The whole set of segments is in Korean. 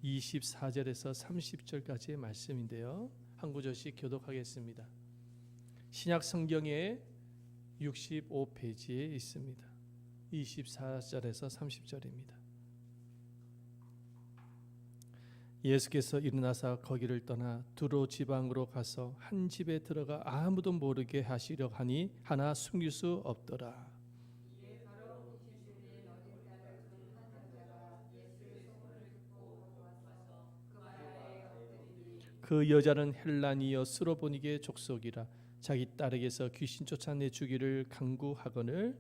24절에서 30절까지의 말씀인데요. 한 구절씩 교독하겠습니다. 신약 성경의 65페이지에 있습니다. 24절에서 30절입니다. 예수께서 일어나사 거기를 떠나 두로 지방으로 가서 한 집에 들어가 아무도 모르게 하시려 하니 하나 숨길 수 없더라. 그 여자는 헬라니여 스로보니게 족속이라 자기 딸에게서 귀신 쫓아내 주기를 간구하거늘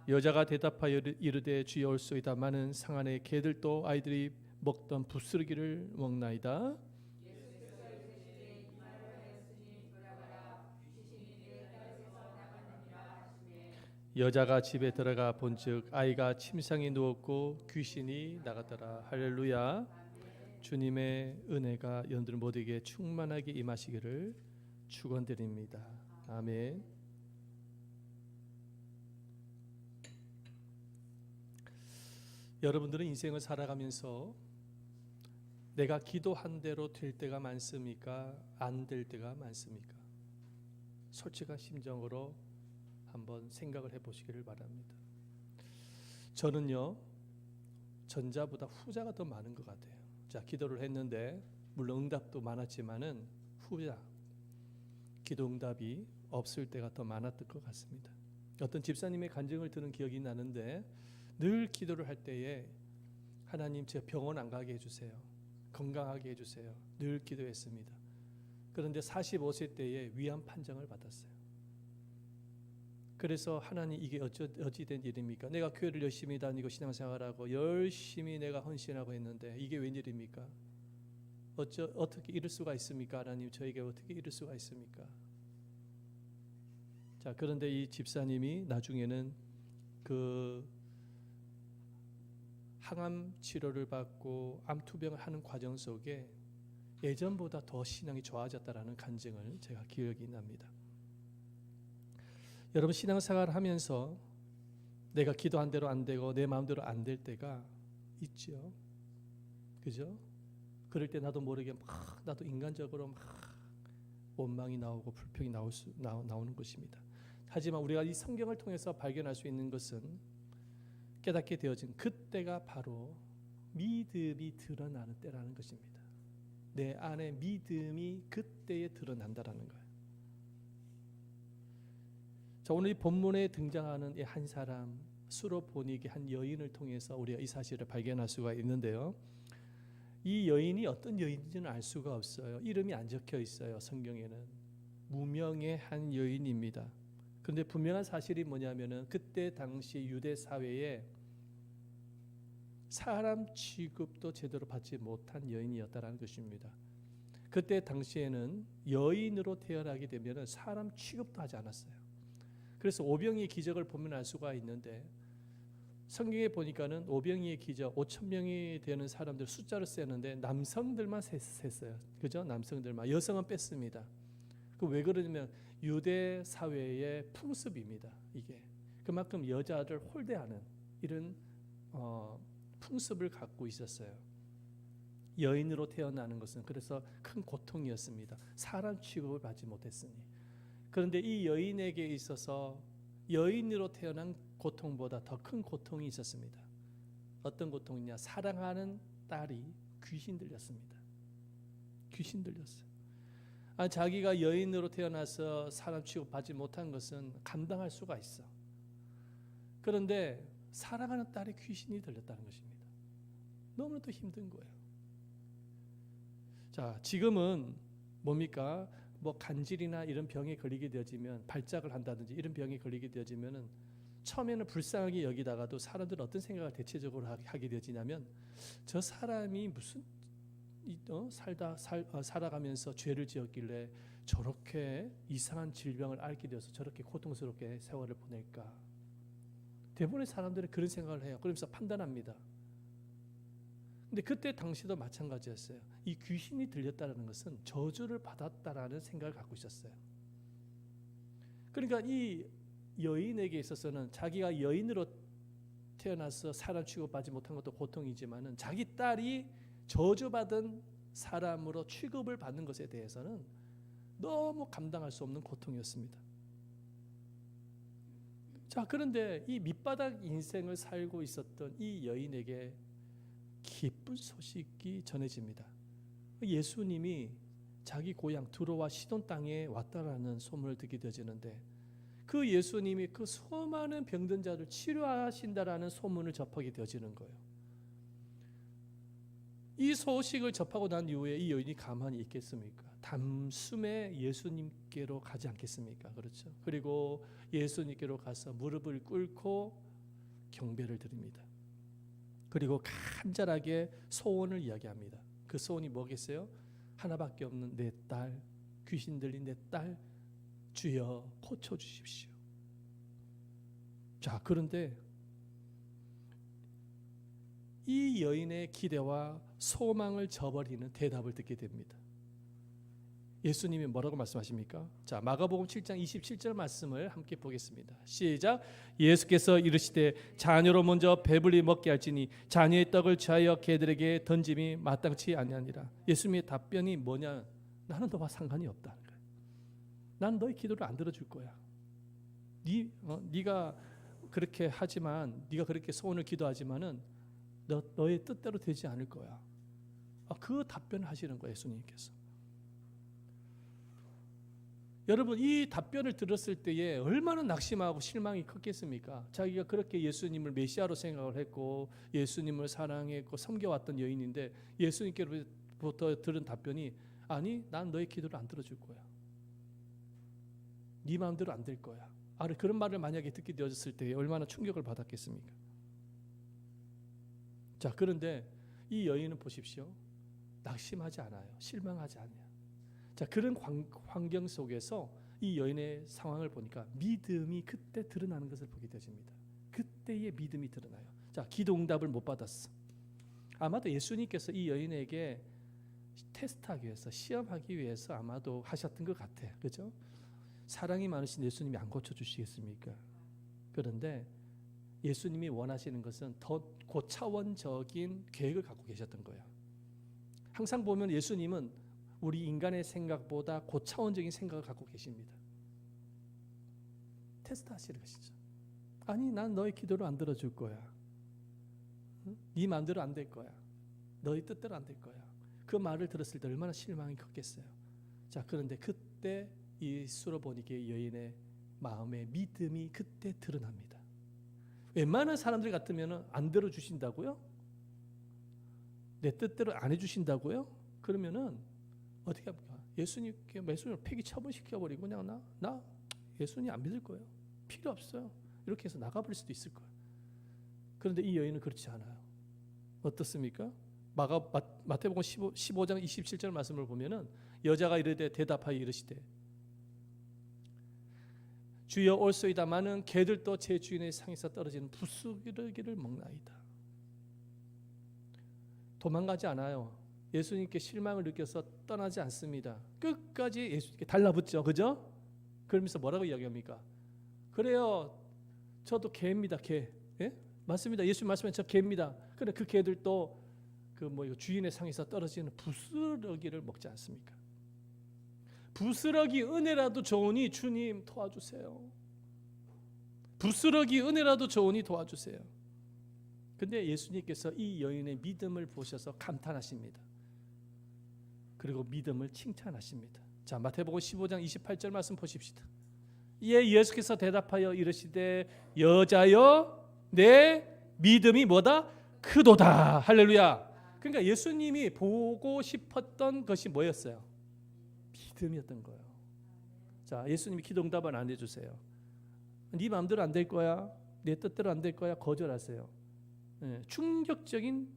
여자가 대답하여 이르되 주여 올소이다마는 상 안에 개들도 아이들이 먹던 부스러기를 먹나이다. 여자가 집에 들어가 본즉 아이가 침상에 누웠고 귀신이 나갔더라. 할렐루야. 주님의 은혜가 여러분들 모두에게 충만하게 임하시기를 축원드립니다. 아멘. 여러분들은 인생을 살아가면서 내가 기도한 대로 될 때가 많습니까? 안 될 때가 많습니까? 솔직한 심정으로 한번 생각을 해보시기를 바랍니다. 저는요, 전자보다 후자가 더 많은 것 같아요. 자, 기도를 했는데 물론 응답도 많았지만은 후자, 기도 응답이 없을 때가 더 많았던 것 같습니다. 어떤 집사님의 간증을 들은 기억이 나는데 늘 기도를 할 때에 하나님 제 병원 안 가게 해주세요. 건강하게 해주세요. 늘 기도했습니다. 그런데 45세 때에 위암 판정을 받았어요. 그래서 하나님 이게 어찌 된 일입니까? 내가 교회를 열심히 다니고 신앙생활하고 열심히 내가 헌신하고 했는데 이게 웬일입니까? 어떻게 이럴 수가 있습니까? 하나님 저에게 어떻게 이럴 수가 있습니까? 자, 그런데 이 집사님이 나중에는 그 항암 치료를 받고 암투병을 하는 과정 속에 예전보다 더 신앙이 좋아졌다라는 간증을 제가 기억이 납니다. 여러분 신앙생활을 하면서 내가 기도한 대로 안 되고 내 마음대로 안 될 때가 있죠. 그죠? 그럴 때 나도 모르게 막 나도 인간적으로 막 원망이 나오고 불평이 나오는 것입니다. 하지만 우리가 이 성경을 통해서 발견할 수 있는 것은 깨닫게 되어진 그때가 바로 믿음이 드러나는 때라는 것입니다. 내 안에 믿음이 그때에 드러난다라는 거예요. 자, 오늘 이 본문에 등장하는 이 한 사람 수로보니게 한 여인을 통해서 우리가 이 사실을 발견할 수가 있는데요. 이 여인이 어떤 여인인지는 알 수가 없어요. 이름이 안 적혀 있어요. 성경에는 무명의 한 여인입니다. 그런데 분명한 사실이 뭐냐면은 그때 당시 유대 사회에 사람 취급도 제대로 받지 못한 여인이었다라는 것입니다. 그때 당시에는 여인으로 태어나게 되면은 사람 취급도 하지 않았어요. 그래서 오병이의 기적을 보면 알 수가 있는데 성경에 보니까는 오병이의 기적 5,000명이 되는 사람들 숫자를 세는데 남성들만 셌어요. 그죠? 남성들만. 여성은 뺐습니다. 그 왜 그러냐면 유대 사회의 풍습입니다. 이게 그만큼 여자를 홀대하는 이런 풍습을 갖고 있었어요. 여인으로 태어나는 것은 그래서 큰 고통이었습니다. 사람 취급을 받지 못했으니. 그런데 이 여인에게 있어서 여인으로 태어난 고통보다 더 큰 고통이 있었습니다. 어떤 고통이냐? 사랑하는 딸이 귀신 들렸습니다. 귀신 들렸어요. 자기가 여인으로 태어나서 사람 취급받지 못한 것은 감당할 수가 있어. 그런데 사랑하는 딸의 귀신이 들렸다는 것입니다. 너무나도 힘든 거예요. 자, 지금은 뭡니까? 뭐 간질이나 이런 병에 걸리게 되어지면 발작을 한다든지 이런 병에 걸리게 되어지면은 처음에는 불쌍하게 여기다가도 사람들은 어떤 생각을 대체적으로 하게 되어지냐면 저 사람이 무슨 살아가면서 죄를 지었길래 저렇게 이상한 질병을 앓게 되어서 저렇게 고통스럽게 세월을 보낼까? 대부분의 사람들은 그런 생각을 해요. 그러면서 판단합니다. 근데 그때 당시도 마찬가지였어요. 이 귀신이 들렸다는 것은 저주를 받았다라는 생각을 갖고 있었어요. 그러니까 이 여인에게 있어서는 자기가 여인으로 태어나서 사람 취급받지 못한 것도 고통이지만은 자기 딸이 저주받은 사람으로 취급을 받는 것에 대해서는 너무 감당할 수 없는 고통이었습니다. 자, 그런데 이 밑바닥 인생을 살고 있었던 이 여인에게 기쁜 소식이 전해집니다. 예수님이 자기 고향 두로와 시돈 땅에 왔다라는 소문을 듣게 되어지는데, 그 예수님이 그 수많은 병든 자를 치료하신다라는 소문을 접하게 되어지는 거예요. 이 소식을 접하고 난 이후에 이 여인이 가만히 있겠습니까? 담숨에 예수님께로 가지 않겠습니까? 그렇죠. 그리고 예수님께로 가서 무릎을 꿇고 경배를 드립니다. 그리고 간절하게 소원을 이야기합니다. 그 소원이 뭐겠어요? 하나밖에 없는 내 딸, 귀신 들린 내 딸 주여 고쳐주십시오. 자, 그런데 이 여인의 기대와 소망을 저버리는 대답을 듣게 됩니다. 예수님이 뭐라고 말씀하십니까? 자, 마가복음 7장 27절 말씀을 함께 보겠습니다. 시작. 예수께서 이르시되 자녀로 먼저 배불리 먹게 할지니 자녀의 떡을 취하여 개들에게 던짐이 마땅치 아니하니라. 예수님의 답변이 뭐냐? 나는 너와 상관이 없다. 난 너의 기도를 안 들어줄 거야. 네가 그렇게 하지만, 네가 그렇게 소원을 기도하지만은 너의 뜻대로 되지 않을 거야. 그 답변을 하시는 거예요, 예수님께서. 여러분, 이 답변을 들었을 때에 얼마나 낙심하고 실망이 컸겠습니까? 자기가 그렇게 예수님을 메시아로 생각을 했고 예수님을 사랑했고 섬겨왔던 여인인데 예수님께로부터 들은 답변이 아니, 난 너의 기도를 안 들어줄 거야. 네 마음대로 안 될 거야. 그런 말을 만약에 듣게 되었을 때 얼마나 충격을 받았겠습니까? 자, 그런데 이 여인은 보십시오. 낙심하지 않아요. 실망하지 않아요. 자, 그런 환경 속에서 이 여인의 상황을 보니까 믿음이 그때 드러나는 것을 보게 되십니다. 그때의 믿음이 드러나요. 자, 기도 응답을 못 받았어. 아마도 예수님께서 이 여인에게 테스트하기 위해서, 시험하기 위해서 아마도 하셨던 것 같아요. 그죠? 사랑이 많으신 예수님이 안 고쳐주시겠습니까? 그런데 예수님이 원하시는 것은 더 고차원적인 계획을 갖고 계셨던 거예요. 항상 보면 예수님은 우리 인간의 생각보다 고차원적인 생각을 갖고 계십니다. 테스트하시는 것이죠. 아니, 난 너의 기도를 안 들어줄 거야. 네 마음대로 안 될 거야. 너의 뜻대로 안 될 거야. 그 말을 들었을 때 얼마나 실망이 컸겠어요. 자, 그런데 그때 이 수로보니게 여인의 마음의 믿음이 그때 드러납니다. 웬만한 사람들 같으면 안 들어주신다고요? 내 뜻대로 안 해주신다고요? 그러면은 어떻게 합니까? 예수님을 폐기 처분시켜버리고 그냥 나 예수님 안 믿을 거예요. 필요 없어요. 이렇게 해서 나가버릴 수도 있을 거예요. 그런데 이 여인은 그렇지 않아요. 어떻습니까? 마태복음 15장 27절 말씀을 보면은 여자가 이르되 대답하여 이르시되 주여 올소이다마는 개들도 제 주인의 상에서 떨어지는 부스러기를 먹나이다. 도망가지 않아요. 예수님께 실망을 느껴서 떠나지 않습니다. 끝까지 예수님께 달라붙죠. 그죠? 그러면서 뭐라고 이야기합니까? 그래요. 저도 개입니다. 개. 예? 맞습니다. 예수님 말씀에 저 개입니다. 그래, 그 개들도 주인의 상에서 떨어지는 부스러기를 먹지 않습니까? 부스러기 은혜라도 좋으니 주님 도와주세요. 부스러기 은혜라도 좋으니 도와주세요. 근데 예수님께서 이 여인의 믿음을 보셔서 감탄하십니다. 그리고 믿음을 칭찬하십니다. 자, 마태복음 15장 28절 말씀 보십시다. 이에 예수께서 대답하여 이르시되 여자여 내 믿음이 뭐다? 크도다. 할렐루야. 그러니까 예수님이 보고 싶었던 것이 뭐였어요? 믿음이었던 거예요. 자, 예수님이 기도 응답을 안 해주세요. 네 마음대로 안 될 거야. 내 뜻대로 안 될 거야. 거절하세요. 충격적인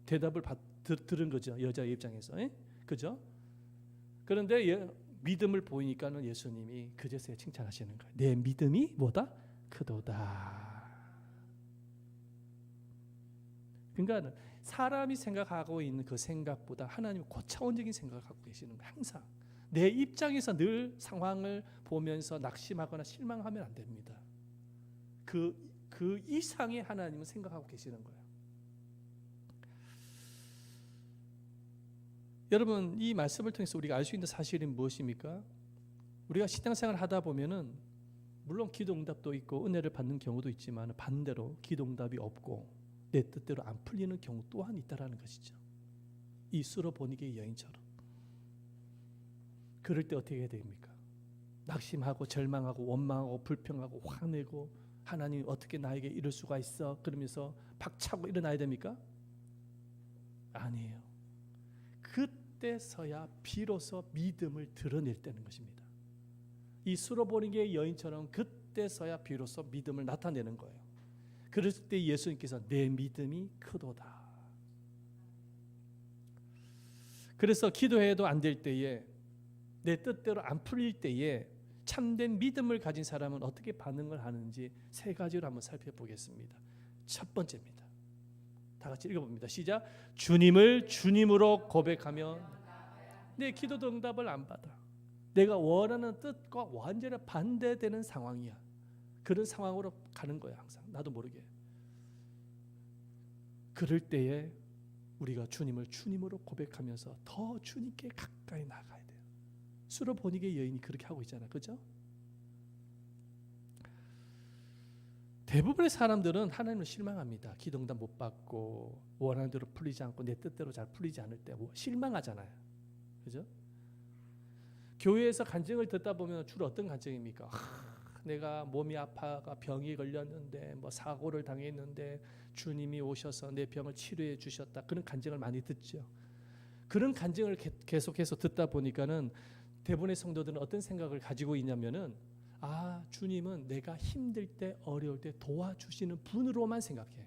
대답을 들은 거죠. 여자의 입장에서. 그죠? 그런데 믿음을 보이니까는 예수님이 그제서야 칭찬하시는 거예요. 내 믿음이 뭐다? 크도다. 그러니까 사람이 생각하고 있는 그 생각보다 하나님은 고차원적인 생각을 갖고 계시는 거예요. 항상 내 입장에서 늘 상황을 보면서 낙심하거나 실망하면 안 됩니다. 그 이상의 하나님을 생각하고 계시는 거예요. 여러분, 이 말씀을 통해서 우리가 알 수 있는 사실이 무엇입니까? 우리가 신앙생활을 하다 보면은 물론 기도 응답도 있고 은혜를 받는 경우도 있지만 반대로 기도 응답이 없고 내 뜻대로 안 풀리는 경우 또한 있다라는 것이죠. 이 수로보니게의 여인처럼. 그럴 때 어떻게 해야 됩니까? 낙심하고 절망하고 원망하고 불평하고 화내고 하나님 어떻게 나에게 이럴 수가 있어? 그러면서 박차고 일어나야 됩니까? 아니에요. 그때서야 비로소 믿음을 드러낼 때는 것입니다. 이 수로보니게의 여인처럼 그때서야 비로소 믿음을 나타내는 거예요. 그랬을 때 예수님께서 내 믿음이 크도다. 그래서 기도해도 안 될 때에 내 뜻대로 안 풀릴 때에 참된 믿음을 가진 사람은 어떻게 반응을 하는지 세 가지로 한번 살펴보겠습니다. 첫 번째입니다. 다 같이 읽어봅니다. 시작. 주님을 주님으로 고백하며 내 기도도 응답을 안 받아. 내가 원하는 뜻과 완전히 반대되는 상황이야. 그런 상황으로 가는 거야 항상. 나도 모르게. 그럴 때에 우리가 주님을 주님으로 고백하면서 더 주님께 가까이 나가야 돼요. 수로보니게 여인이 그렇게 하고 있잖아요. 그죠? 대부분의 사람들은 하나님을 실망합니다. 기도 응답 못 받고 원하는 대로 풀리지 않고 내 뜻대로 잘 풀리지 않을 때 실망하잖아요. 그죠? 교회에서 간증을 듣다 보면 주로 어떤 간증입니까? 내가 몸이 아파가 병이 걸렸는데 뭐 사고를 당했는데 주님이 오셔서 내 병을 치료해 주셨다. 그런 간증을 많이 듣죠. 그런 간증을 계속해서 듣다 보니까는 대부분의 성도들은 어떤 생각을 가지고 있냐면은 주님은 내가 힘들 때 어려울 때 도와주시는 분으로만 생각해요.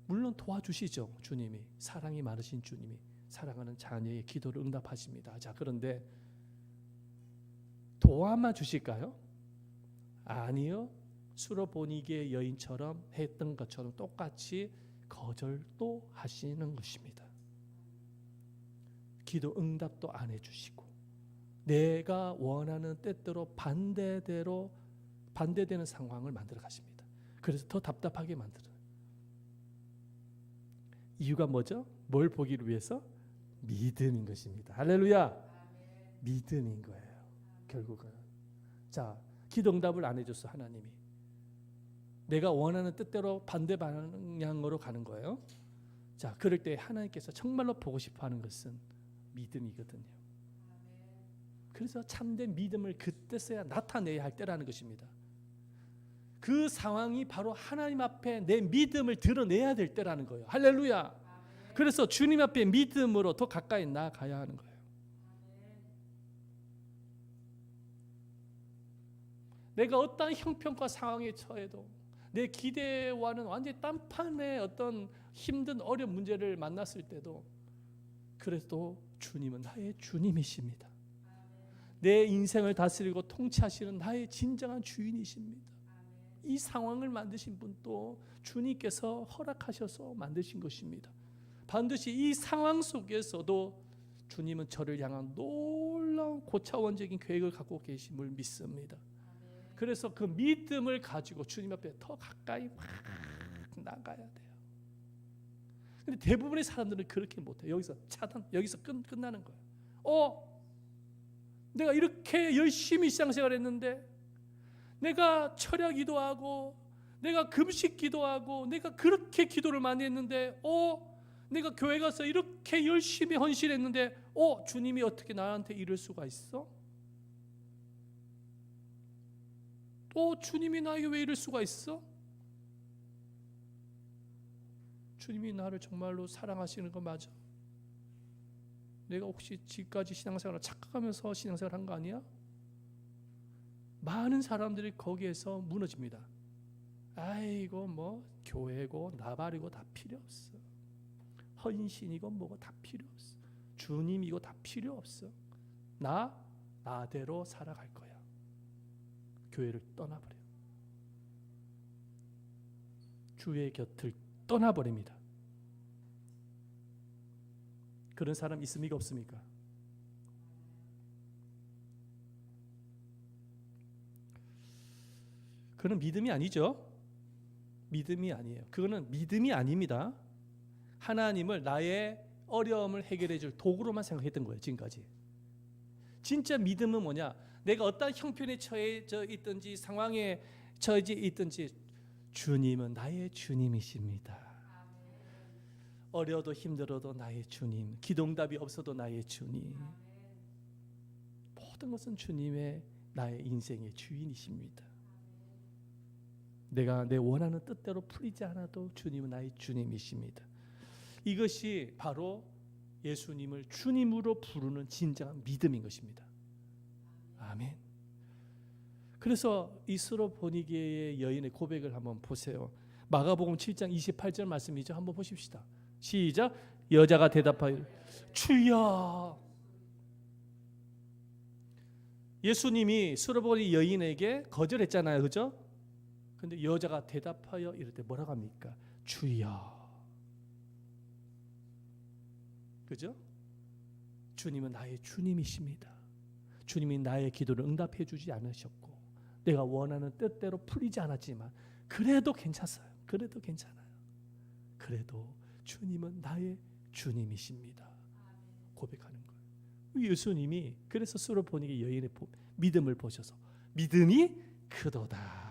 물론 도와주시죠. 주님이 사랑이 많으신 주님이 사랑하는 자녀의 기도를 응답하십니다. 자, 그런데 도와만 주실까요? 아니요. 수로보니게 여인처럼 했던 것처럼 똑같이 거절도 하시는 것입니다. 기도 응답도 안 해주시고 내가 원하는 뜻대로 반대되는 상황을 만들어 가십니다. 그래서 더 답답하게 만들어요. 이유가 뭐죠? 뭘 보기를 위해서? 믿음인 것입니다. 할렐루야. 믿음인 거예요. 결국은. 자, 기도 응답을 안 해줬어 하나님이. 내가 원하는 뜻대로 반대 방향으로 가는 거예요. 자, 그럴 때 하나님께서 정말로 보고 싶어하는 것은 믿음이거든요. 그래서 참된 믿음을 그때서야 나타내야 할 때라는 것입니다. 그 상황이 바로 하나님 앞에 내 믿음을 드러내야 될 때라는 거예요. 할렐루야. 그래서 주님 앞에 믿음으로 더 가까이 나아가야 하는 거예요. 내가 어떠한 형편과 상황에 처해도 내 기대와는 완전히 딴판의 어떤 힘든 어려운 문제를 만났을 때도 그래도 주님은 나의 주님이십니다. 내 인생을 다스리고 통치하시는 나의 진정한 주인이십니다. 이 상황을 만드신 분도 주님께서 허락하셔서 만드신 것입니다. 반드시 이 상황 속에서도 주님은 저를 향한 놀라운 고차원적인 계획을 갖고 계심을 믿습니다. 그래서 그 믿음을 가지고 주님 앞에 더 가까이 막 나가야 돼요. 근데 대부분의 사람들은 그렇게 못해요. 여기서 끝나는 거예요. 내가 이렇게 열심히 신앙생활 했는데 내가 철야 기도하고 내가 금식 기도하고 내가 그렇게 기도를 많이 했는데 내가 교회 가서 이렇게 열심히 헌신했는데 주님이 어떻게 나한테 이럴 수가 있어? 주님이 나에게 왜 이럴 수가 있어? 주님이 나를 정말로 사랑하시는 거 맞아? 내가 혹시 지금까지 신앙생활을 착각하면서 신앙생활을 한 거 아니야? 많은 사람들이 거기에서 무너집니다. 아이고 뭐 교회고 나발이고 다 필요 없어. 헌신이고 뭐고 다 필요 없어. 주님이고 다 필요 없어. 나대로 살아갈 거야. 교회를 떠나버려. 주의 곁을 떠나버립니다. 그런 사람 있습니까 없습니까? 그건 믿음이 아니죠. 믿음이 아니에요. 그거는 믿음이 아닙니다. 하나님을 나의 어려움을 해결해 줄 도구로만 생각했던 거예요. 지금까지. 진짜 믿음은 뭐냐? 내가 어떤 형편에 처해져 있든지 상황에 처해져 있든지 주님은 나의 주님이십니다. 어려도 힘들어도 나의 주님, 기도응답이 없어도 나의 주님. 모든 것은 주님의 나의 인생의 주인이십니다. 내가 내 원하는 뜻대로 풀리지 않아도 주님은 나의 주님이십니다. 이것이 바로 예수님을 주님으로 부르는 진정한 믿음인 것입니다. 아멘. 그래서 이 스로보니게의 여인의 고백을 한번 보세요. 마가복음 7장 28절 말씀이죠. 한번 보십시다. 시작. 여자가 대답하여 주여. 예수님이 스로보니 여인에게 거절했잖아요. 그죠? 근데 여자가 대답하여 이럴 때 뭐라고 합니까? 주여. 그죠? 주님은 나의 주님이십니다. 주님이 나의 기도를 응답해 주지 않으셨고 내가 원하는 뜻대로 풀리지 않았지만 그래도 괜찮아요. 그래도 괜찮아요. 그래도 주님은 나의 주님이십니다. 고백하는 거예요. 예수님이 그래서 스로보니게 여인의 믿음을 보셔서 믿음이 크도다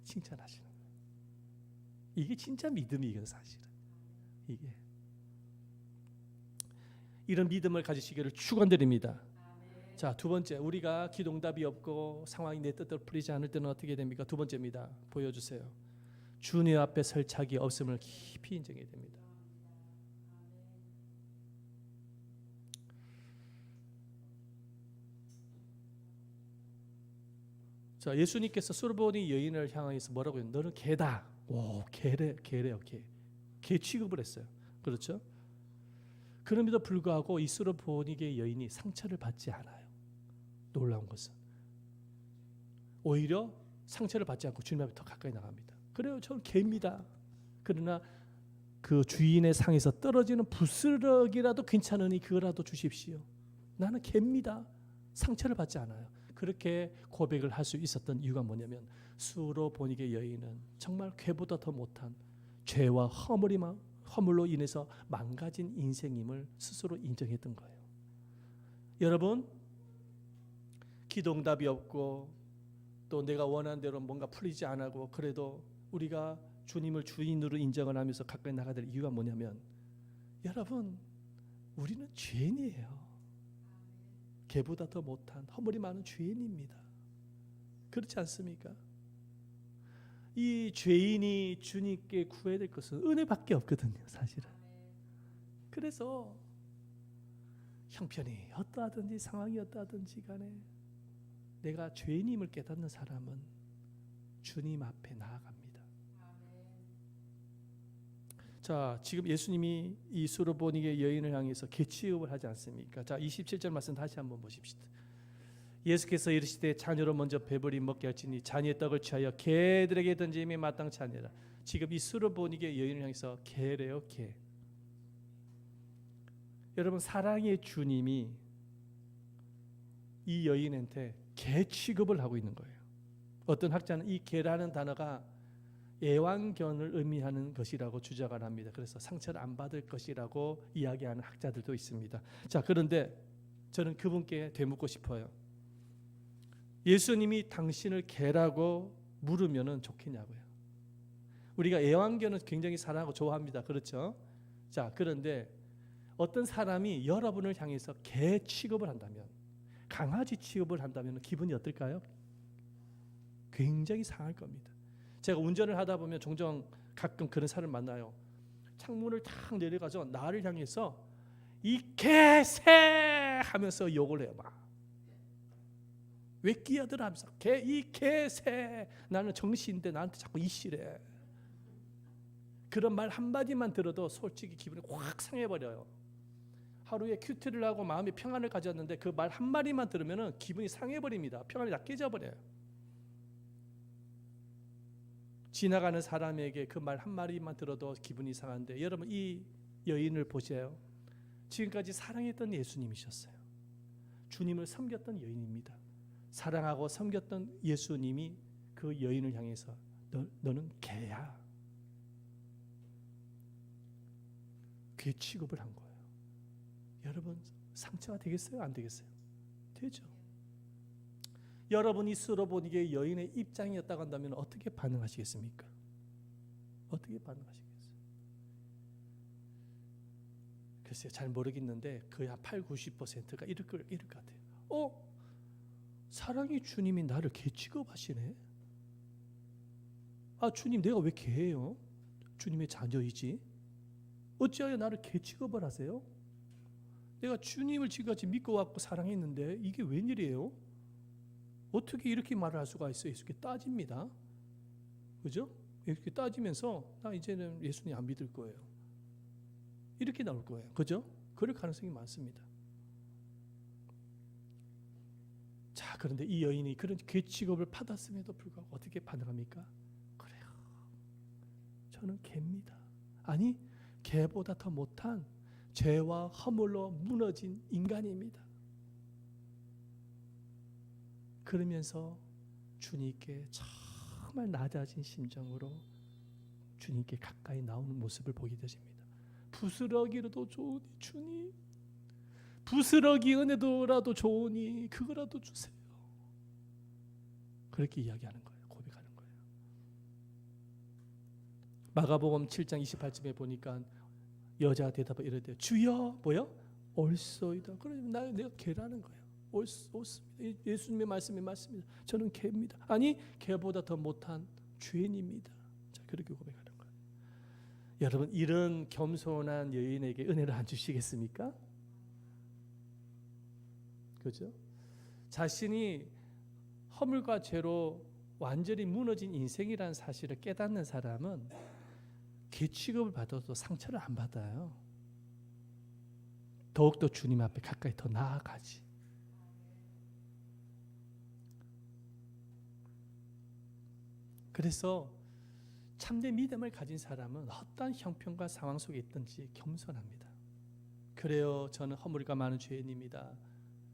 칭찬하시는 거예요. 이게 진짜 믿음이에요. 사실은 이게 이런 믿음을 가지시기를 축원드립니다. 자, 두 번째, 우리가 기도응답이 없고 상황이 내 뜻대로 풀리지 않을 때는 어떻게 됩니까? 두 번째입니다. 보여주세요. 주님 앞에 설 자기 없음을 깊이 인정해야 됩니다. 자, 예수님께서 스로보니 여인을 향해서 뭐라고 해요? 너는 개다. 오, 개래요, 개. 개 취급을 했어요. 그렇죠? 그럼에도 불구하고 이 스로보니게 여인이 상처를 받지 않아요. 놀라운 것은 오히려 상처를 받지 않고 주님 앞에 더 가까이 나갑니다. 그래요, 저는 개입니다. 그러나 그 주인의 상에서 떨어지는 부스러기라도 괜찮으니 그거라도 주십시오. 나는 개입니다. 상처를 받지 않아요. 그렇게 고백을 할 수 있었던 이유가 뭐냐면 스로보니게 여인은 정말 개보다 더 못한 죄와 허물로 인해서 망가진 인생임을 스스로 인정했던 거예요. 여러분, 기도응답이 없고 또 내가 원하는 대로 뭔가 풀리지 않고 그래도 우리가 주님을 주인으로 인정을 하면서 가까이 나가야 될 이유가 뭐냐면 여러분, 우리는 죄인이에요. 개보다 더 못한 허물이 많은 죄인입니다. 그렇지 않습니까? 이 죄인이 주님께 구해야 될 것은 은혜밖에 없거든요. 사실은. 그래서 형편이 어떠하든지 상황이 어떠하든지 간에 내가 죄인임을 깨닫는 사람은 주님 앞에 나아갑니다. 자, 지금 예수님이 이 스로보니게 여인을 향해서 개취급을 하지 않습니까? 자, 27절 말씀 다시 한번 보십시다. 예수께서 이르시되 자녀로 먼저 배불리 먹게 할지니 자녀의 떡을 취하여 개들에게 던짐이 마땅치 아니라. 지금 이 스로보니게 여인을 향해서 개래요, 개. 여러분, 사랑의 주님이 이 여인한테 개 취급을 하고 있는 거예요. 어떤 학자는 이 개라는 단어가 애완견을 의미하는 것이라고 주장을 합니다. 그래서 상처를 안 받을 것이라고 이야기하는 학자들도 있습니다. 자, 그런데 저는 그분께 되묻고 싶어요. 예수님이 당신을 개라고 물으면 좋겠냐고요. 우리가 애완견은 굉장히 사랑하고 좋아합니다. 그렇죠? 자, 그런데 어떤 사람이 여러분을 향해서 개 취급을 한다면, 강아지 취급을 한다면 기분이 어떨까요? 굉장히 상할 겁니다. 제가 운전을 하다 보면 종종 가끔 그런 사람을 만나요. 창문을 탁 내려가서 나를 향해서 이 개새 하면서 욕을 해요. 막. 왜 끼어들어 하면서 이 개새. 나는 정시인데 나한테 자꾸 이씨래. 그런 말 한마디만 들어도 솔직히 기분이 확 상해버려요. 하루에 큐티를 하고 마음의 평안을 가졌는데 그 말 한마디만 들으면 기분이 상해버립니다. 평안이 다 깨져버려요. 지나가는 사람에게 그 말 한마디만 들어도 기분이 상한데, 여러분 이 여인을 보세요. 지금까지 사랑했던 예수님이셨어요. 주님을 섬겼던 여인입니다. 사랑하고 섬겼던 예수님이 그 여인을 향해서 너는 개야. 개 취급을 한 거예요. 여러분 상처가 되겠어요? 안 되겠어요? 되죠. 여러분이 스로보니게 여인의 입장이었다고 한다면 어떻게 반응하시겠습니까? 어떻게 반응하시겠어요? 글쎄요, 잘 모르겠는데 거의 한 80-90%가 이럴 것 같아요. 사랑의 주님이 나를 개 취급하시네. 주님, 내가 왜 개예요? 주님의 자녀이지. 어찌하여 나를 개 취급을 하세요? 내가 주님을 지금까지 믿고 왔고 사랑했는데 이게 웬일이에요? 어떻게 이렇게 말을 할 수가 있어요? 이렇게 따집니다. 그죠? 이렇게 따지면서 나 이제는 예수님 안 믿을 거예요. 이렇게 나올 거예요. 그죠? 그럴 가능성이 많습니다. 자, 그런데 이 여인이 그런 개 취급을 받았음에도 불구하고 어떻게 반응합니까? 그래요. 저는 개입니다. 아니, 개보다 더 못한 죄와 허물로 무너진 인간입니다. 그러면서 주님께 정말 낮아진 심정으로 주님께 가까이 나오는 모습을 보게 되십니다. 부스러기라도 좋으니 주님, 부스러기 은혜도라도 좋으니 그거라도 주세요. 그렇게 이야기하는 거예요. 고백하는 거예요. 마가복음 7장 28절에 보니까 여자가 대답을 이러대요. 주여, 뭐요? 옳소이다. 그러면 내가 개라는 거예요. 옳습니다. 예수님의 말씀이 맞습니다. 저는 개입니다. 아니, 개보다 더 못한 죄인입니다. 자, 그렇게 고백하는 거예요. 여러분, 이런 겸손한 여인에게 은혜를 안 주시겠습니까? 그렇죠? 자신이 허물과 죄로 완전히 무너진 인생이라는 사실을 깨닫는 사람은 개 취급을 받아도 상처를 안 받아요. 더욱더 주님 앞에 가까이 더 나아가지. 그래서 참된 믿음을 가진 사람은 어떠한 형편과 상황 속에 있든지 겸손합니다. 그래요, 저는 허물과 많은 죄인입니다.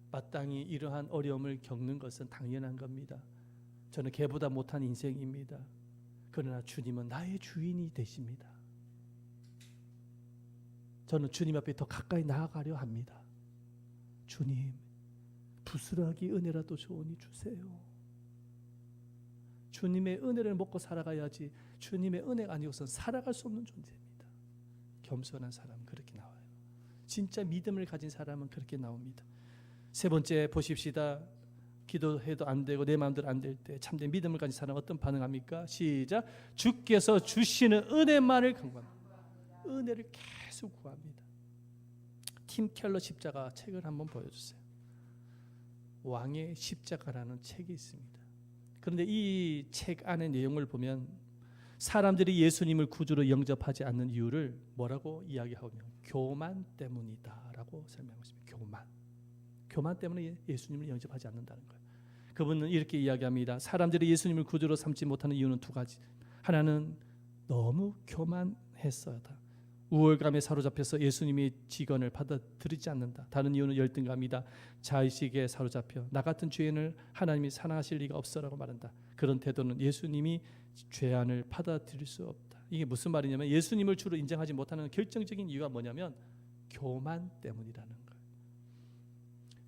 마땅히 이러한 어려움을 겪는 것은 당연한 겁니다. 저는 개보다 못한 인생입니다. 그러나 주님은 나의 주인이 되십니다. 저는 주님 앞에 더 가까이 나아가려 합니다. 주님, 부스러기 은혜라도 좋으니 주세요. 주님의 은혜를 먹고 살아가야지 주님의 은혜가 아니고서는 살아갈 수 없는 존재입니다. 겸손한 사람은 그렇게 나와요. 진짜 믿음을 가진 사람은 그렇게 나옵니다. 세 번째 보십시다. 기도해도 안 되고 내 마음대로 안 될 때 참된 믿음을 가진 사람은 어떤 반응합니까? 시작. 주께서 주시는 은혜만을 간구합니다. 은혜를 계속 구합니다. 팀 켈러 십자가 책을 한번 보여주세요. 왕의 십자가라는 책이 있습니다. 그런데 이 책 안의 내용을 보면 사람들이 예수님을 구주로 영접하지 않는 이유를 뭐라고 이야기하면 교만 때문이다라고 설명하고 있습니다. 교만 때문에 예수님을 영접하지 않는다는 거예요. 그분은 이렇게 이야기합니다. 사람들이 예수님을 구주로 삼지 못하는 이유는 두 가지. 하나는 너무 교만해서다. 우월감에 사로잡혀서 예수님의 직언을 받아들이지 않는다. 다른 이유는 열등감이다. 자의식에 사로잡혀 나 같은 죄인을 하나님이 사랑하실 리가 없어라고 말한다. 그런 태도는 예수님이 죄안을 받아들일 수 없다. 이게 무슨 말이냐면 예수님을 주로 인정하지 못하는 결정적인 이유가 뭐냐면 교만 때문이라는 거예요.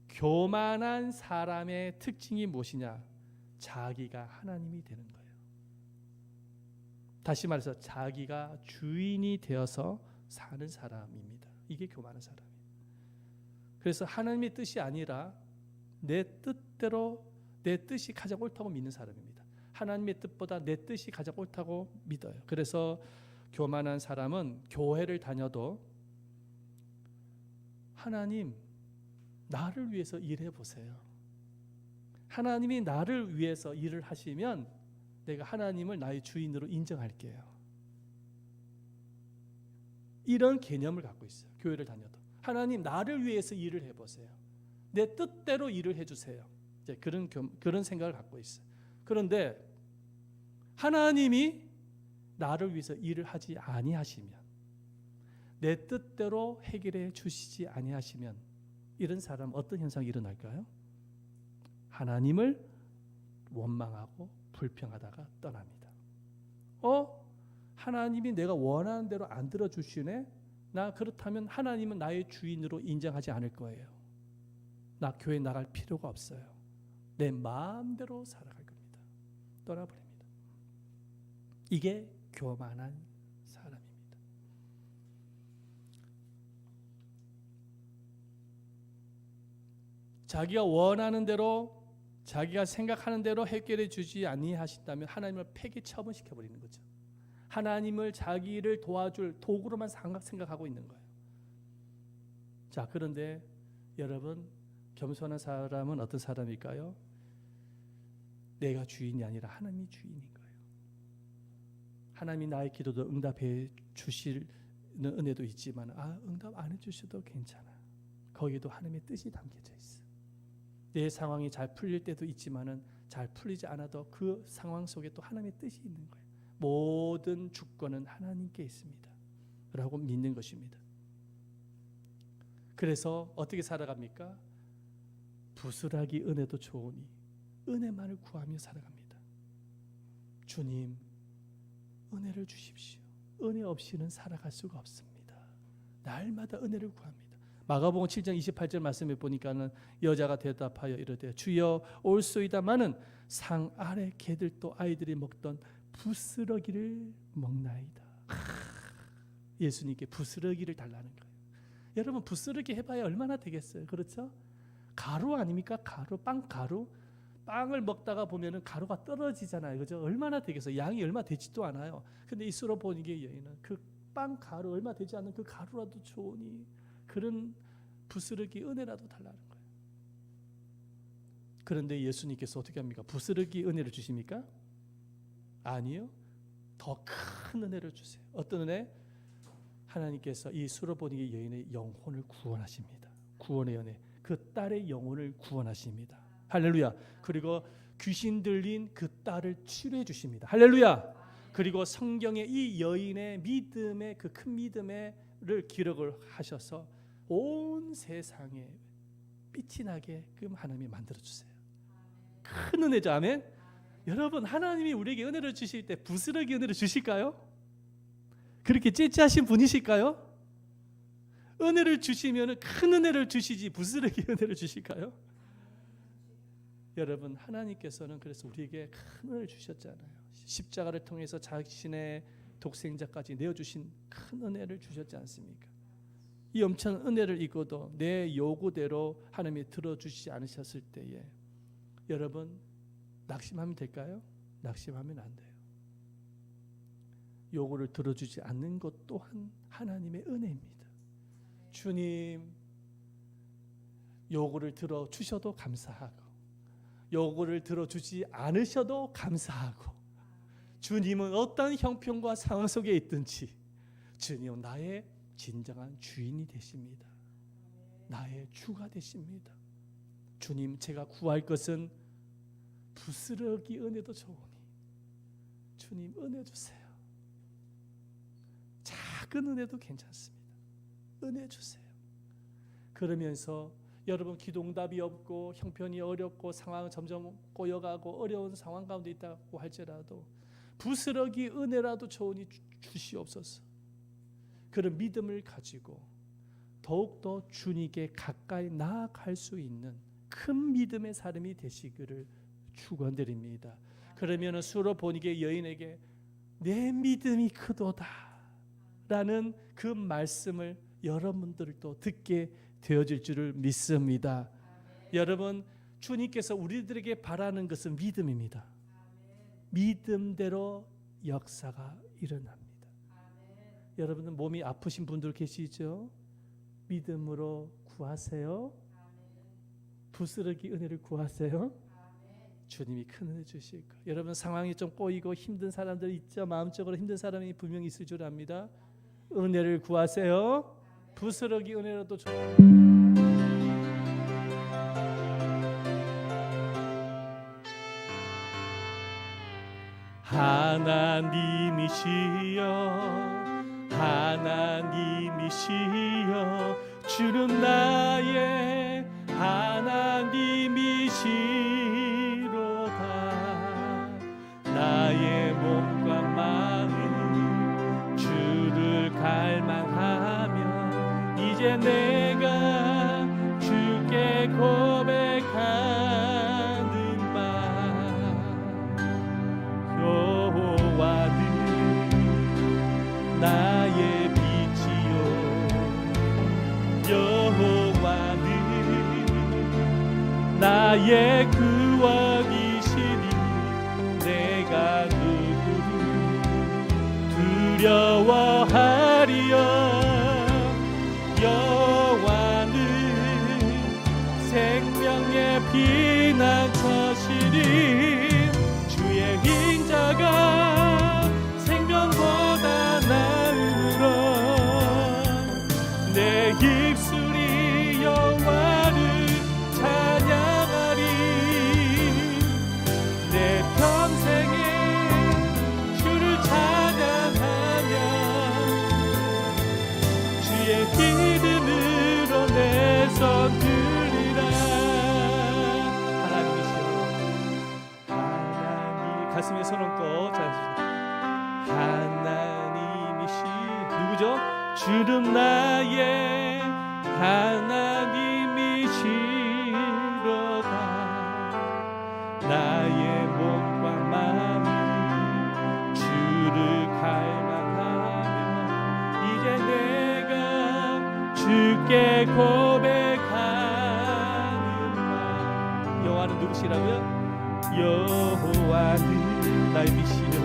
교만한 사람의 특징이 무엇이냐? 자기가 하나님이 되는 거예요. 다시 말해서 자기가 주인이 되어서 사는 사람입니다. 이게 교만한 사람이에요. 그래서 하나님의 뜻이 아니라 내 뜻대로 내 뜻이 가장 옳다고 믿는 사람입니다. 하나님의 뜻보다 내 뜻이 가장 옳다고 믿어요. 그래서 교만한 사람은 교회를 다녀도 하나님 나를 위해서 일해 보세요. 하나님이 나를 위해서 일을 하시면 내가 하나님을 나의 주인으로 인정할게요. 이런 개념을 갖고 있어요. 교회를 다녀도 하나님 나를 위해서 일을 해보세요. 내 뜻대로 일을 해주세요. 이제 그런 생각을 갖고 있어요. 그런데 하나님이 나를 위해서 일을 하지 아니하시면, 내 뜻대로 해결해 주시지 아니하시면 이런 사람 어떤 현상이 일어날까요? 하나님을 원망하고 불평하다가 떠납니다. 하나님이 내가 원하는 대로 안 들어주시네? 나 그렇다면 하나님은 나의 주인으로 인정하지 않을 거예요. 나 교회 나갈 필요가 없어요. 내 마음대로 살아갈 겁니다. 떠나버립니다. 이게 교만한 사람입니다. 자기가 원하는 대로, 자기가 생각하는 대로 해결해 주지 아니하신다면 하나님을 폐기 처분시켜 버리는 거죠. 하나님을 자기를 도와줄 도구로만 생각하고 있는 거예요. 자, 그런데 여러분, 겸손한 사람은 어떤 사람일까요? 내가 주인이 아니라 하나님이 주인인 거예요. 하나님이 나의 기도도 응답해 주시는 은혜도 있지만 응답 안 해주셔도 괜찮아. 거기도 하나님의 뜻이 담겨져 있어. 내 상황이 잘 풀릴 때도 있지만은 잘 풀리지 않아도 그 상황 속에 또 하나님의 뜻이 있는 거예요. 모든 주권은 하나님께 있습니다 라고 믿는 것입니다. 그래서 어떻게 살아갑니까? 부스라기 은혜도 좋으니 은혜만을 구하며 살아갑니다. 주님, 은혜를 주십시오. 은혜 없이는 살아갈 수가 없습니다. 날마다 은혜를 구합니다. 마가복음 7장 28절 말씀에 보니까는 여자가 대답하여 이르되 주여 올소이다마는 상 아래 개들도 아이들이 먹던 부스러기를 먹나이다. 예수님께 부스러기를 달라는 거예요. 여러분, 부스러기 해봐야 얼마나 되겠어요? 그렇죠? 가루 아닙니까? 가루, 빵 가루. 빵을 먹다가 보면은 가루가 떨어지잖아요. 그죠? 얼마나 되겠어요? 양이 얼마 되지도 않아요. 근데 이 수로보니게 여인은 그 빵 가루 얼마 되지 않는 그 가루라도 좋으니 그런 부스러기 은혜라도 달라는 거예요. 그런데 예수님께서 어떻게 합니까? 부스러기 은혜를 주십니까? 아니요. 더 큰 은혜를 주세요. 어떤 은혜? 하나님께서 이 수로보니게 여인의 영혼을 구원하십니다. 구원의 은혜. 그 딸의 영혼을 구원하십니다. 할렐루야. 그리고 귀신 들린 그 딸을 치료해 주십니다. 할렐루야. 그리고 성경에 이 여인의 믿음의 그 큰 믿음을 기록을 하셔서 온 세상에 빛이 나게끔 하나님이 만들어 주세요. 큰 은혜죠. 아멘. 여러분, 하나님이 우리에게 은혜를 주실 때 부스러기 은혜를 주실까요? 그렇게 째째하신 분이실까요? 은혜를 주시면 큰 은혜를 주시지 부스러기 은혜를 주실까요? 여러분, 하나님께서는 그래서 우리에게 큰 은혜를 주셨잖아요. 십자가를 통해서 자신의 독생자까지 내어주신 큰 은혜를 주셨지 않습니까? 이 엄청난 은혜를 입고도 내 요구대로 하나님이 들어주시지 않으셨을 때에 여러분, 낙심하면 될까요? 낙심하면 안 돼요. 요구를 들어주지 않는 것 또한 하나님의 은혜입니다. 주님, 요구를 들어주셔도 감사하고 요구를 들어주지 않으셔도 감사하고, 주님은 어떤 형편과 상황 속에 있든지 주님은 나의 진정한 주인이 되십니다. 나의 주가 되십니다. 주님, 제가 구할 것은 부스러기 은혜도 좋으니 주님 은혜 주세요. 작은 은혜도 괜찮습니다. 은혜 주세요. 그러면서 여러분, 기도응답이 없고 형편이 어렵고 상황은 점점 꼬여가고 어려운 상황 가운데 있다고 할지라도 부스러기 은혜라도 좋으니 주시옵소서. 그런 믿음을 가지고 더욱더 주님께 가까이 나아갈 수 있는 큰 믿음의 사람이 되시기를 축원드립니다. 그러면 수로보니게 여인에게 내 믿음이 크도다 라는 그 말씀을 여러분들도 듣게 되어질 줄을 믿습니다. 여러분, 주님께서 우리들에게 바라는 것은 믿음입니다. 믿음대로 역사가 일어납니다. 여러분은 몸이 아프신 분들 계시죠? 믿음으로 구하세요. 부스러기 은혜를 구하세요. 주님이 큰 은혜 주실 거예요. 여러분, 상황이 좀 꼬이고 힘든 사람들 있죠? 마음적으로 힘든 사람이 분명히 있을 줄 압니다. 은혜를 구하세요. 부스러기 은혜라도 좋아요. 하나님이시여, 하나님이시여, 주는 나의 하나님이시로다. 구원이시니 내가 누구를 두려워하리요. 여호와는 생명의 피난처시니 주의 인자가 생명보다 나으로. 내 입술이 여호와를 찬양하리. 내 평생에 주를 찬양하며 주의 이름으로 내 손 들리라. 하나님이시여, 하나님, 가슴에 손 얹고 하나님이시 누구죠? 주는 나의 하나님이시로다. 나의 몸과 마음이 주를 갈망하며 이제 내가 주께 고백하는가. 여호와는 누구시라고요? 여호와는 나의 빛이요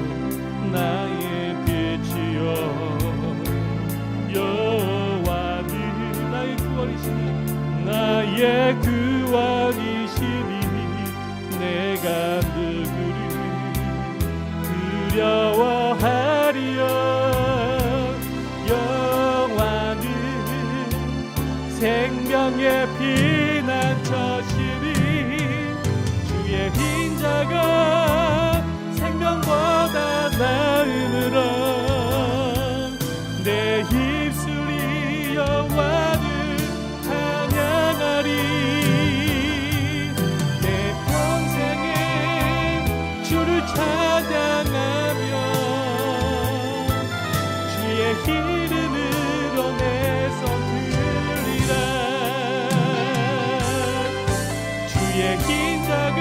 나의 빛이요 여호와는 나의 구원이시니 나의 구원이시니 내가 누구를 두려워하리요. 여호와는 생명의 피난처시니 주의 인자가 생명보다 나으므로. 내 입술이 여호와를 찬양하리. 내 평생에 주를 찬양하며 주의 이름으로 내 손 들리라. 주의 인자가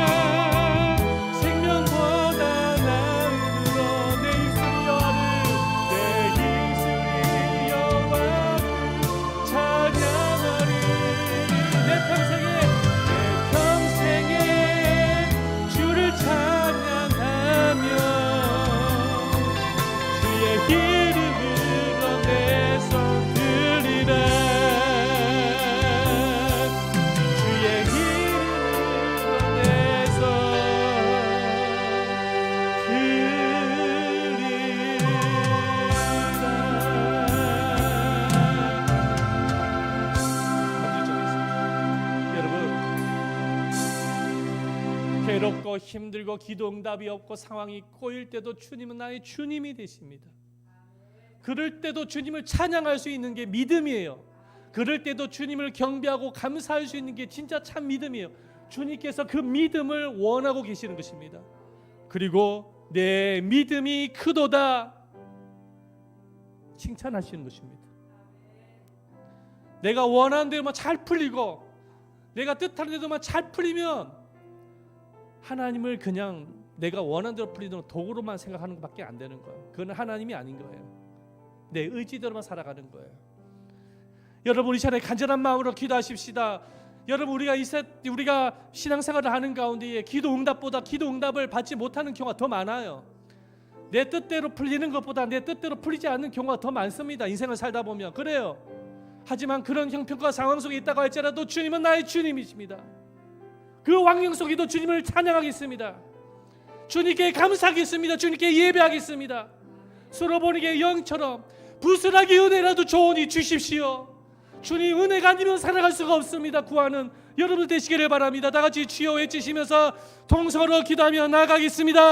생명보다 나으므로 내 입술이 여호와를 찬양하리. 내 평생에 주를 찬양하며 주의 이름으로 내 손 들리라. 주의 이름으로 내 손 괴롭고 힘들고 기도 응답이 없고 상황이 꼬일 때도 주님은 나의 주님이 되십니다. 그럴 때도 주님을 찬양할 수 있는 게 믿음이에요. 그럴 때도 주님을 경배하고 감사할 수 있는 게 진짜 참 믿음이에요. 주님께서 그 믿음을 원하고 계시는 것입니다. 그리고 내 믿음이 크도다 칭찬하시는 것입니다. 내가 원하는 대로만 잘 풀리고 내가 뜻하는 대로만 잘 풀리면 하나님을 그냥 내가 원하는 대로 풀리는 도구로만 생각하는 것밖에 안 되는 거예요. 그건 하나님이 아닌 거예요. 내 의지대로만 살아가는 거예요. 여러분 이 시간에 간절한 마음으로 기도하십시다. 여러분 우리가 신앙생활을 하는 가운데에 기도 응답보다 기도 응답을 받지 못하는 경우가 더 많아요. 내 뜻대로 풀리는 것보다 내 뜻대로 풀리지 않는 경우가 더 많습니다. 인생을 살다 보면 그래요. 하지만 그런 형편과 상황 속에 있다고 할지라도 주님은 나의 주님이십니다. 그 환경 속에도 주님을 찬양하겠습니다. 주님께 감사하겠습니다. 주님께 예배하겠습니다. 솔로몬에게 영처럼 부스라기 은혜라도 좋으니 주십시오. 주님 은혜가 아니면 살아갈 수가 없습니다. 구하는 여러분 되시기를 바랍니다. 다 같이 주여 외치시면서 통성으로 기도하며 나아가겠습니다.